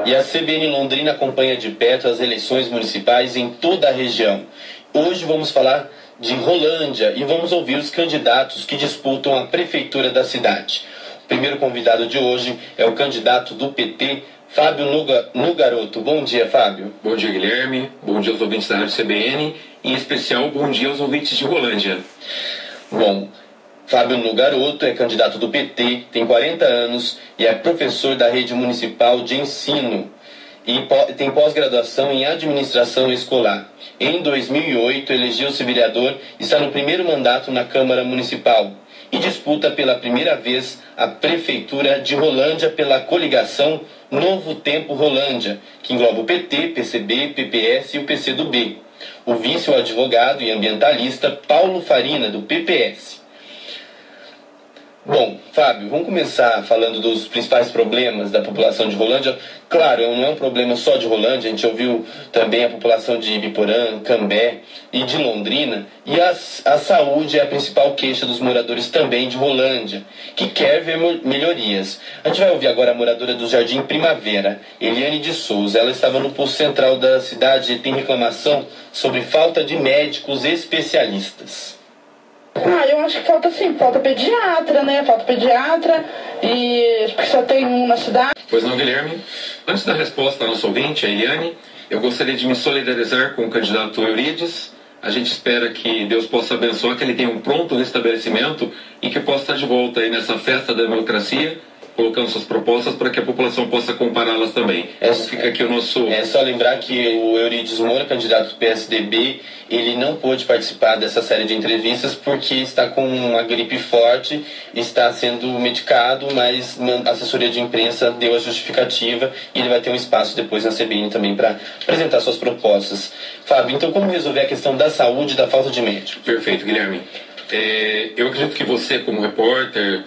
E a CBN Londrina acompanha de perto as eleições municipais em toda a região. Hoje vamos falar de Rolândia e vamos ouvir os candidatos que disputam a prefeitura da cidade. O primeiro convidado de hoje é o candidato do PT, Fábio Nugaroto. Bom dia, Fábio. Bom dia, Guilherme. Bom dia aos ouvintes da Rádio CBN. Em especial, bom dia aos ouvintes de Rolândia. Bom, Fábio Nugaroto é candidato do PT, tem 40 anos e é professor da rede municipal de ensino e tem pós-graduação em administração escolar. Em 2008, elegeu-se vereador e está no primeiro mandato na Câmara Municipal e disputa pela primeira vez a Prefeitura de Rolândia pela coligação Novo Tempo Rolândia, que engloba o PT, PCB, PPS e o PCdoB. O vice é o advogado e ambientalista Paulo Farina, do PPS. Bom, Fábio, vamos começar falando dos principais problemas da população de Rolândia. Claro, não é um problema só de Rolândia, a gente ouviu também a população de Ibiporã, Cambé e de Londrina. E a saúde é a principal queixa dos moradores também de Rolândia, que quer ver melhorias. A gente vai ouvir agora a moradora do Jardim Primavera, Eliane de Souza. Ela estava no posto central da cidade e tem reclamação sobre falta de médicos especialistas. Eu acho que falta pediatra, né? Falta pediatra e porque só tem um na cidade. Pois não, Guilherme. Antes da resposta à nossa ouvinte, a Eliane, eu gostaria de me solidarizar com o candidato Eurides. A gente espera que Deus possa abençoar, que ele tenha um pronto restabelecimento e que possa estar de volta aí nessa festa da democracia, colocando suas propostas para que a população possa compará-las também. Fica aqui o nosso... É só lembrar que o Eurides Moura, candidato do PSDB, ele não pôde participar dessa série de entrevistas porque está com uma gripe forte, está sendo medicado, mas a assessoria de imprensa deu a justificativa e ele vai ter um espaço depois na CBN também para apresentar suas propostas. Fábio, então como resolver a questão da saúde e da falta de médico? Perfeito, Guilherme. Eu acredito que você, como repórter,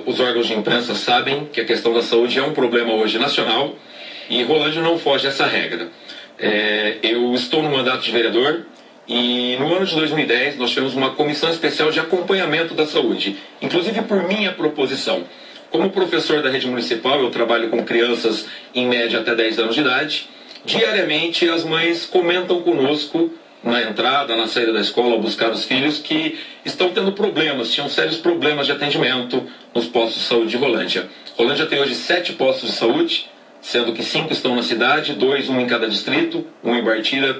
os órgãos de imprensa sabem que a questão da saúde é um problema hoje nacional e Rolândia não foge dessa regra. Eu estou no mandato de vereador e no ano de 2010 nós tivemos uma comissão especial de acompanhamento da saúde, inclusive por minha proposição. Como professor da rede municipal, eu trabalho com crianças em média até 10 anos de idade. Diariamente as mães comentam conosco na entrada, na saída da escola, ao buscar os filhos, que estão tendo problemas, tinham sérios problemas de atendimento nos postos de saúde de Rolândia. Rolândia tem hoje 7 postos de saúde, sendo que 5 estão na cidade, 2, um em cada distrito, um em Bartira,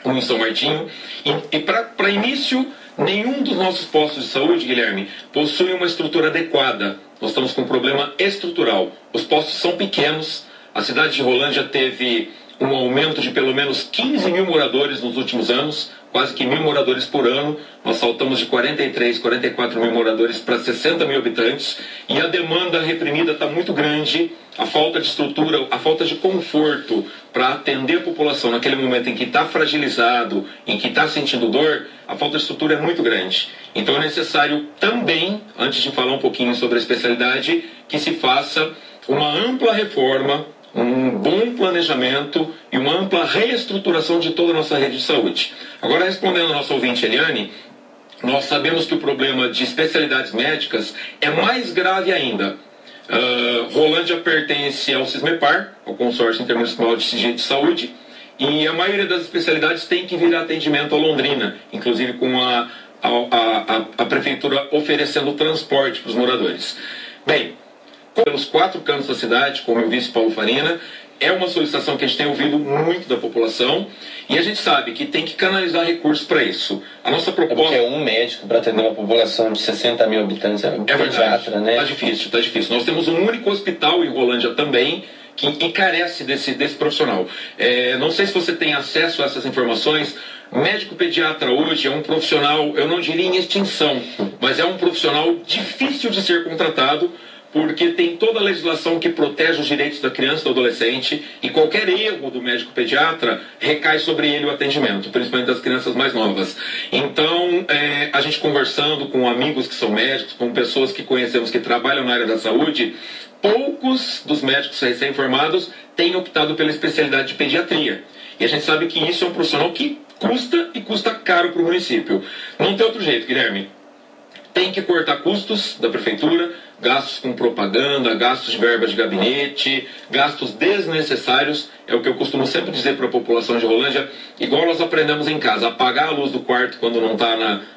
um em São Martinho. E para início, nenhum dos nossos postos de saúde, Guilherme, possui uma estrutura adequada. Nós estamos com um problema estrutural. Os postos são pequenos, a cidade de Rolândia teve um aumento de pelo menos 15 mil moradores nos últimos anos, quase que 1.000 moradores por ano. Nós saltamos de 43, 44 mil moradores para 60 mil habitantes e a demanda reprimida está muito grande. A falta de estrutura, a falta de conforto para atender a população naquele momento em que está fragilizado, em que está sentindo dor, a falta de estrutura é muito grande. Então é necessário também, antes de falar um pouquinho sobre a especialidade, que se faça uma ampla reforma, um bom planejamento e uma ampla reestruturação de toda a nossa rede de saúde. Agora, respondendo ao nosso ouvinte Eliane, nós sabemos que o problema de especialidades médicas é mais grave ainda. Rolândia pertence ao CISMEPAR, ao Consórcio Intermunicipal de Saúde, e a maioria das especialidades tem que vir a atendimento a Londrina, inclusive com a prefeitura oferecendo transporte para os moradores. Bem, pelos 4 cantos da cidade, como eu disse, Paulo Farina, é uma solicitação que a gente tem ouvido muito da população e a gente sabe que tem que canalizar recursos para isso. A nossa proposta... Porque um médico para atender uma população de 60 mil habitantes é pediatra, né? Tá difícil. Nós temos um único hospital em Rolândia também que encarece desse profissional. Não sei se você tem acesso a essas informações. Médico pediatra hoje é um profissional, eu não diria em extinção, mas é um profissional difícil de ser contratado, porque tem toda a legislação que protege os direitos da criança e do adolescente e qualquer erro do médico pediatra recai sobre ele o atendimento, principalmente das crianças mais novas. Então, a gente conversando com amigos que são médicos, com pessoas que conhecemos que trabalham na área da saúde, poucos dos médicos recém-formados têm optado pela especialidade de pediatria. E a gente sabe que isso é um profissional que custa caro para o município. Não tem outro jeito, Guilherme. Tem que cortar custos da prefeitura, gastos com propaganda, gastos de verbas de gabinete, gastos desnecessários, é o que eu costumo sempre dizer para a população de Rolândia, igual nós aprendemos em casa: apagar a luz do quarto quando não está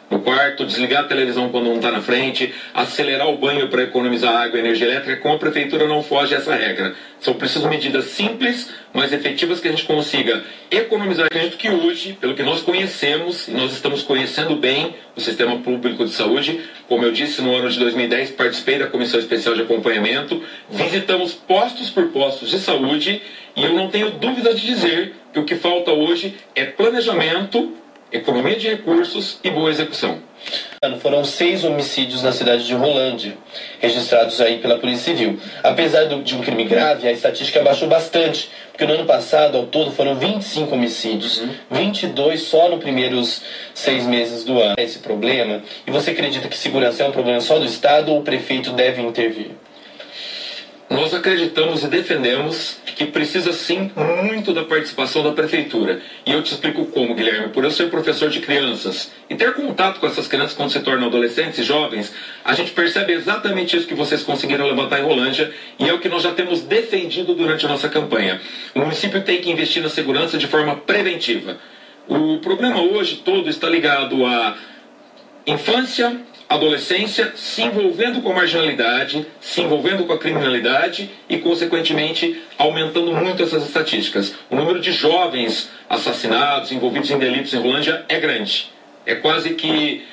no quarto, desligar a televisão quando não está na frente, acelerar o banho para economizar água e energia elétrica. Com a prefeitura não foge essa regra. São precisas medidas simples, mas efetivas, que a gente consiga economizar. Acredito que hoje, pelo que nós conhecemos, e nós estamos conhecendo bem o sistema público de saúde, como eu disse, no ano de 2010 participei da Comissão Especial de Acompanhamento, visitamos postos por postos de saúde, e eu não tenho dúvida de dizer que o que falta hoje é planejamento, economia de recursos e boa execução. Foram 6 homicídios na cidade de Rolândia, registrados aí pela Polícia Civil. Apesar de um crime grave, a estatística baixou bastante, porque no ano passado, ao todo, foram 25 homicídios, 22 só nos primeiros 6 meses do ano. Esse problema, e você acredita que segurança é um problema só do Estado ou o prefeito deve intervir? Nós acreditamos e defendemos que precisa sim muito da participação da prefeitura. E eu te explico como, Guilherme. Por eu ser professor de crianças e ter contato com essas crianças quando se tornam adolescentes e jovens, a gente percebe exatamente isso que vocês conseguiram levantar em Rolândia, e é o que nós já temos defendido durante a nossa campanha. O município tem que investir na segurança de forma preventiva. O problema hoje todo está ligado à infância, adolescência, se envolvendo com a marginalidade, se envolvendo com a criminalidade e, consequentemente, aumentando muito essas estatísticas. O número de jovens assassinados, envolvidos em delitos em Rolândia é grande. É quase que,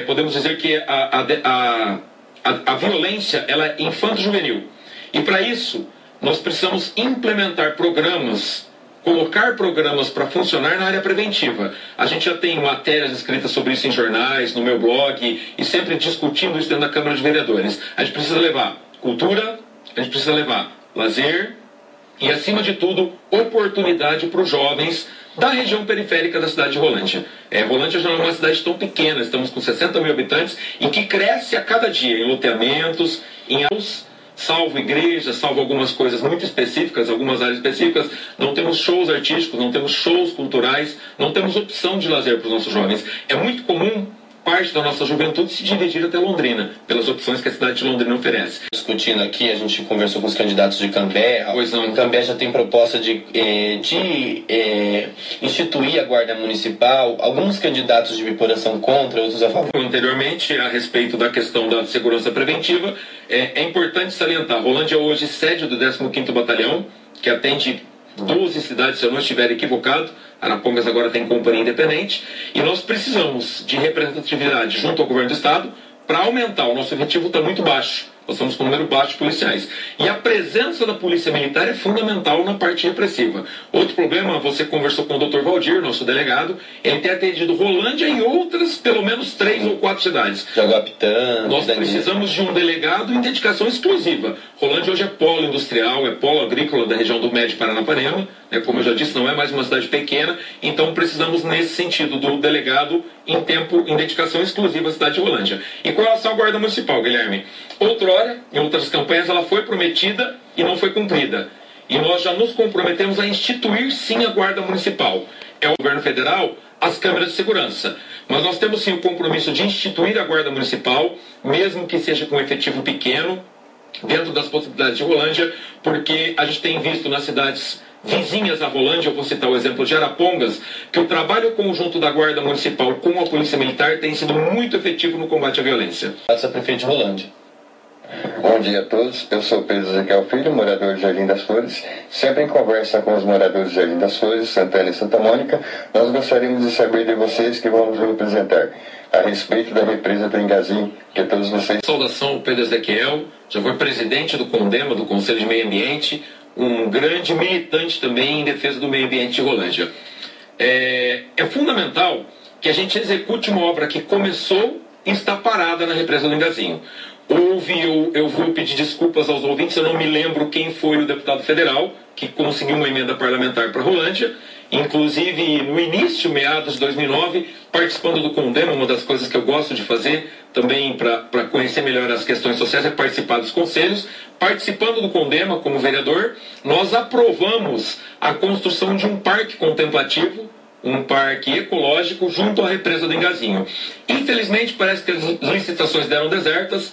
podemos dizer que a violência ela é infanto-juvenil. E, para isso, nós precisamos implementar programas, colocar programas para funcionar na área preventiva. A gente já tem matérias escritas sobre isso em jornais, no meu blog, e sempre discutindo isso dentro da Câmara de Vereadores. A gente precisa levar cultura, a gente precisa levar lazer e, acima de tudo, oportunidade para os jovens da região periférica da cidade de Rolândia. Rolândia já não é uma cidade tão pequena, estamos com 60 mil habitantes e que cresce a cada dia em loteamentos, em salvo igrejas, salvo algumas coisas muito específicas, algumas áreas específicas, não temos shows artísticos, não temos shows culturais, não temos opção de lazer para os nossos jovens. É muito comum parte da nossa juventude se dirigir até Londrina, pelas opções que a cidade de Londrina oferece. Discutindo aqui, a gente conversou com os candidatos de Cambé. Pois não. Cambé já tem proposta de instituir a Guarda Municipal. Alguns candidatos de Biporã são contra, outros a favor. Anteriormente, a respeito da questão da segurança preventiva, é importante salientar: Rolândia hoje sede do 15º Batalhão, que atende 12 cidades, se eu não estiver equivocado. Arapongas agora tem companhia independente, e nós precisamos de representatividade junto ao governo do estado para aumentar. O nosso efetivo está muito baixo, nós estamos com um número baixo de policiais, e a presença da polícia militar é fundamental na parte repressiva. Outro problema, você conversou com o Dr. Valdir, nosso delegado, ele tem atendido Rolândia e outras, pelo menos 3 ou 4 cidades. Jaguapitã. Nós precisamos de um delegado em dedicação exclusiva. Rolândia hoje é polo industrial, é polo agrícola da região do Médio Paranapanema, como eu já disse, não é mais uma cidade pequena, então precisamos nesse sentido do delegado em dedicação exclusiva à cidade de Rolândia. E com relação à Guarda Municipal, Guilherme, outrora, em outras campanhas, ela foi prometida e não foi cumprida. E nós já nos comprometemos a instituir sim a Guarda Municipal. É o governo federal, as câmeras de segurança. Mas nós temos sim o compromisso de instituir a Guarda Municipal, mesmo que seja com um efetivo pequeno, dentro das possibilidades de Rolândia, porque a gente tem visto nas cidades vizinhas a Rolândia, eu vou citar o exemplo de Arapongas, que o trabalho conjunto da Guarda Municipal com a Polícia Militar tem sido muito efetivo no combate à violência. Essa prefeito de Rolândia. Bom dia a todos, eu sou Pedro Ezequiel Filho, morador de Jardim das Flores. Sempre em conversa com os moradores de Jardim das Flores, Santana e Santa Mônica, nós gostaríamos de saber de vocês que vão nos representar a respeito da represa do Engazinho, que todos vocês... Saudação, Pedro Ezequiel, já foi presidente do CONDEMA, do Conselho de Meio Ambiente, um grande militante também em defesa do meio ambiente de Rolândia. É fundamental que a gente execute uma obra que começou e está parada na represa do Engazinho. Eu vou pedir desculpas aos ouvintes, eu não me lembro quem foi o deputado federal que conseguiu uma emenda parlamentar para Rolândia, inclusive no início, meados de 2009, participando do CONDEMA. Uma das coisas que eu gosto de fazer também para conhecer melhor as questões sociais é participar dos conselhos. Participando do CONDEMA como vereador, nós aprovamos a construção de um parque contemplativo, um parque ecológico junto à represa do Engazinho. Infelizmente, parece que as licitações deram desertas.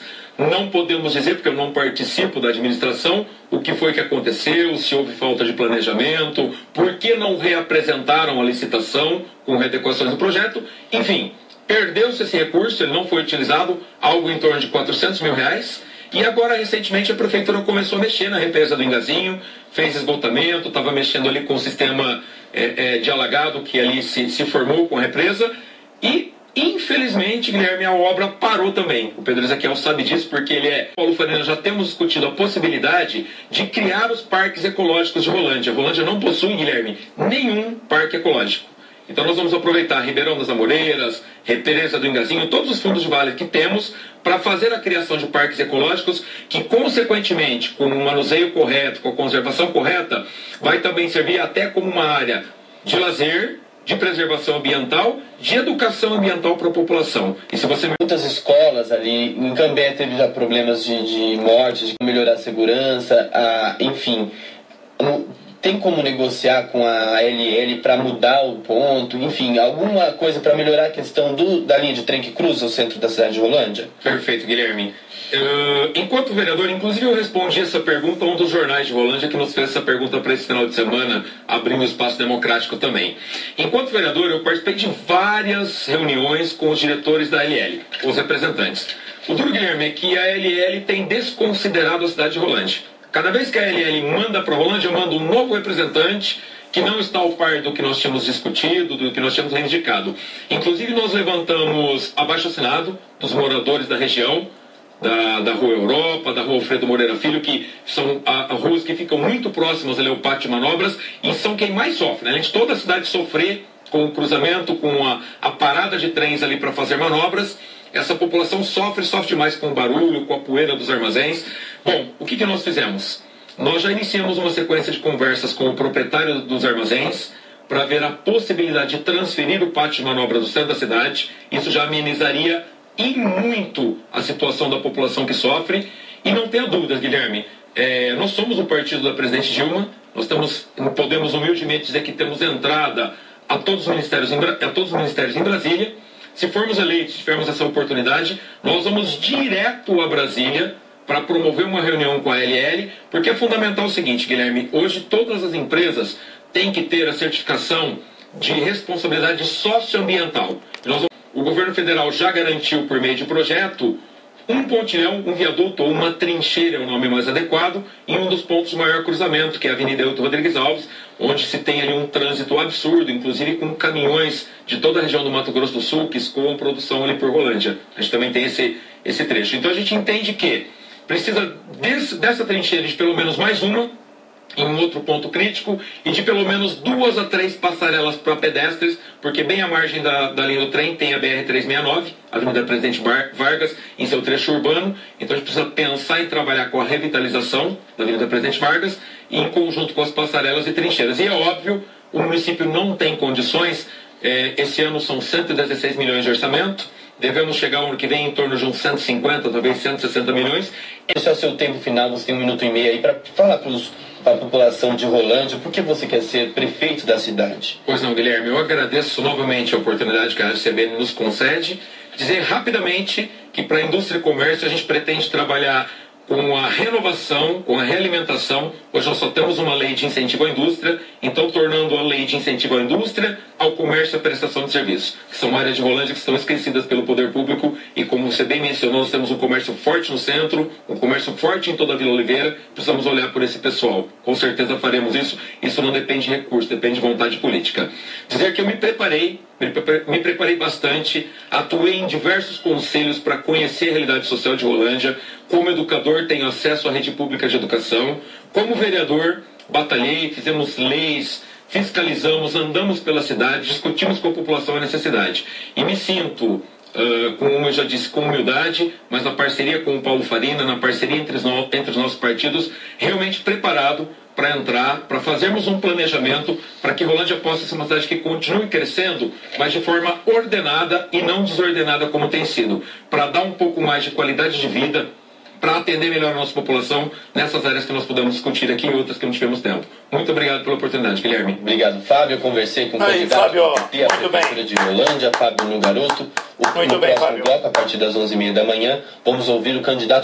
Não podemos dizer, porque eu não participo da administração, o que foi que aconteceu, se houve falta de planejamento, por que não reapresentaram a licitação com readequações do projeto. Enfim, perdeu-se esse recurso, ele não foi utilizado, algo em torno de R$400 mil. E agora, recentemente, a prefeitura começou a mexer na represa do Engazinho, fez esgotamento, estava mexendo ali com o sistema de alagado que ali se formou com a represa. E, infelizmente, Guilherme, a obra parou também. O Pedro Ezequiel sabe disso porque ele Paulo Farina, já temos discutido a possibilidade de criar os parques ecológicos de Rolândia. Rolândia não possui, Guilherme, nenhum parque ecológico. Então nós vamos aproveitar Ribeirão das Amoreiras, Represa do Engazinho, todos os fundos de vale que temos para fazer a criação de parques ecológicos que, consequentemente, com o manuseio correto, com a conservação correta, vai também servir até como uma área de lazer, de preservação ambiental, de educação ambiental para a população. E se você... Muitas escolas ali, em Cambé teve já problemas de morte, de melhorar a segurança, enfim... Tem como negociar com a ALL para mudar o ponto? Enfim, alguma coisa para melhorar a questão da linha de trem que cruza o centro da cidade de Rolândia? Perfeito, Guilherme. Enquanto vereador, inclusive eu respondi essa pergunta a um dos jornais de Rolândia que nos fez essa pergunta para esse final de semana, abrindo o espaço democrático também. Enquanto vereador, eu participei de várias reuniões com os diretores da ALL, os representantes. O duro, Guilherme, é que a ALL tem desconsiderado a cidade de Rolândia. Cada vez que a ALL manda para Rolândia, eu mando um novo representante que não está ao par do que nós tínhamos discutido, do que nós tínhamos reivindicado. Inclusive, nós levantamos abaixo-assinado dos moradores da região, da Rua Europa, da Rua Alfredo Moreira Filho, que são ruas que ficam muito próximas ali ao pátio de manobras e são quem mais sofre, né? Além de toda a cidade sofrer com o cruzamento, com a parada de trens ali para fazer manobras, essa população sofre demais com o barulho, com a poeira dos armazéns. Bom, o que nós fizemos? Nós já iniciamos uma sequência de conversas com o proprietário dos armazéns para ver a possibilidade de transferir o pátio de manobra do centro da cidade. Isso já amenizaria e muito a situação da população que sofre. E não tenha dúvidas, Guilherme, nós somos o partido da presidente Dilma, podemos humildemente dizer que temos entrada a todos os ministérios em Brasília. Se formos eleitos, tivermos essa oportunidade, nós vamos direto a Brasília para promover uma reunião com a ALL, porque é fundamental o seguinte, Guilherme, hoje todas as empresas têm que ter a certificação de responsabilidade socioambiental. O governo federal já garantiu por meio de projeto um pontilhão, um viaduto ou uma trincheira, é o nome mais adequado, em um dos pontos de maior cruzamento, que é a Avenida Elton Rodrigues Alves, onde se tem ali um trânsito absurdo, inclusive com caminhões de toda a região do Mato Grosso do Sul que escoam produção ali por Rolândia. A gente também tem esse trecho. Então a gente entende que precisa dessa trincheira de pelo menos mais uma, em um outro ponto crítico, e de pelo menos 2 a 3 passarelas para pedestres, porque bem à margem da linha do trem tem a BR-369, a Avenida Presidente Vargas, em seu trecho urbano. Então a gente precisa pensar em trabalhar com a revitalização da Avenida Presidente Vargas, em conjunto com as passarelas e trincheiras. E é óbvio, o município não tem condições, esse ano são 116 milhões de orçamento, devemos chegar ao ano que vem em torno de uns 150, talvez 160 milhões. Esse é o seu tempo final, você tem 1 minuto e meio aí para falar para a população de Rolândia, por que você quer ser prefeito da cidade? Pois não, Guilherme, eu agradeço novamente a oportunidade que a CBN nos concede, dizer rapidamente que para a indústria e comércio a gente pretende trabalhar com a renovação, com a realimentação. Hoje nós só temos uma lei de incentivo à indústria, então tornando a lei de incentivo à indústria, ao comércio e à prestação de serviços, que são áreas de Rolândia que estão esquecidas pelo poder público, e como você bem mencionou, nós temos um comércio forte no centro, um comércio forte em toda a Vila Oliveira, precisamos olhar por esse pessoal. Com certeza faremos isso, isso não depende de recurso, depende de vontade política. Dizer que eu me preparei bastante, atuei em diversos conselhos para conhecer a realidade social de Rolândia. Como educador, tenho acesso à rede pública de educação. Como vereador, batalhei, fizemos leis, fiscalizamos, andamos pela cidade, discutimos com a população a necessidade. E me sinto, como eu já disse, com humildade, mas na parceria com o Paulo Farina, na parceria entre os nossos partidos, realmente preparado para entrar, para fazermos um planejamento para que Rolândia possa ser uma cidade que continue crescendo, mas de forma ordenada e não desordenada como tem sido, para dar um pouco mais de qualidade de vida, para atender melhor a nossa população nessas áreas que nós pudemos discutir aqui e outras que não tivemos tempo. Muito obrigado pela oportunidade, Guilherme. Obrigado, Fábio. Eu conversei com o candidato da Prefeitura de Rolândia, Fábio Nugaroto. No próximo bloco, a partir das 11h30 da manhã, vamos ouvir o candidato